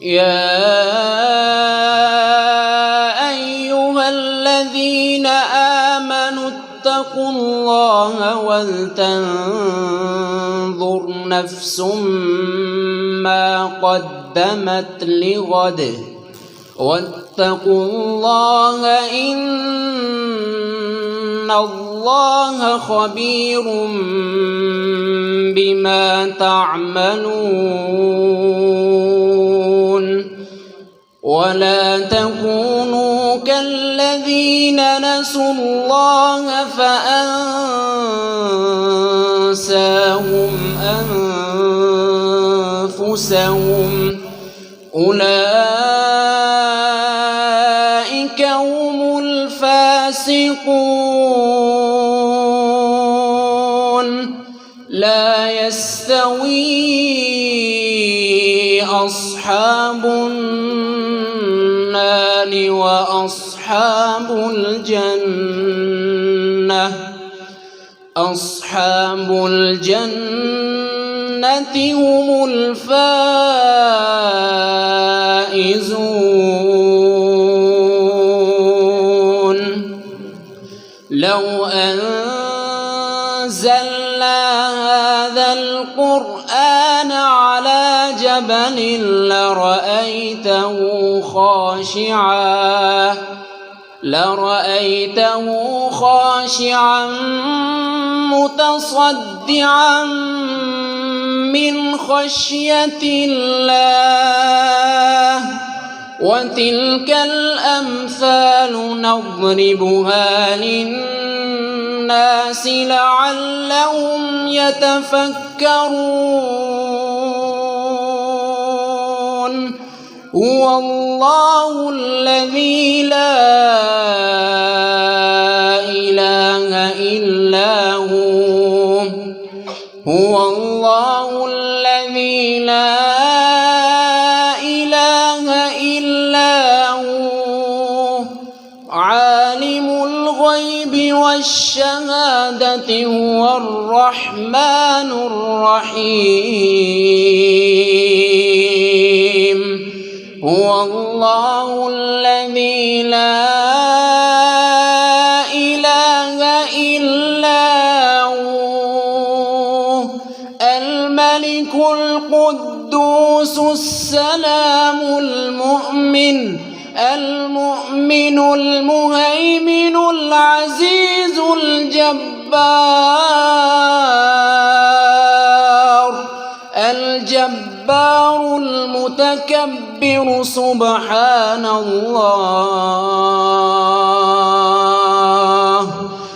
يا أيها الذين آمنوا اتقوا الله ولتنظر نفس ما قدمت لغد واتقوا الله إن الله خبير بما تعملون ولا تكونوا كالذين نسوا الله فأنساهم أنفسهم أولئك هم الفاسقون لا يستوي أصحاب النار وأصحاب الجنة هم الفائزون لو أنزلنا هذا القرآن على جبل لرأيته خاشعا متصدعا من خشية الله وتلك الأمثال نضربها للناس لعلهم يتفكرون هو الله الذي لا إله إلا هو الله الذي لا إله إلا هو عالم الغيب والشهادة هو الرحمن الرحيم هو الله الذي لا إله إلا هو الملك القدوس السلام المؤمن المهيمن العزيز الجبار المتكبر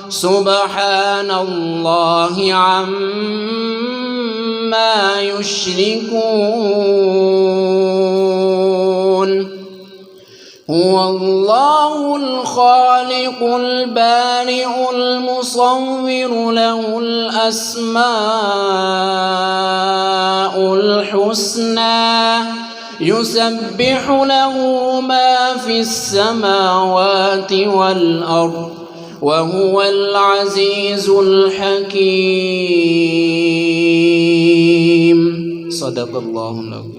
سبحان الله عما يشركون هو الله الخالق البارئ المصور له الأسماء الحسنى يسبح له ما في السماوات والأرض وهو العزيز الحكيم صدق الله العظيم.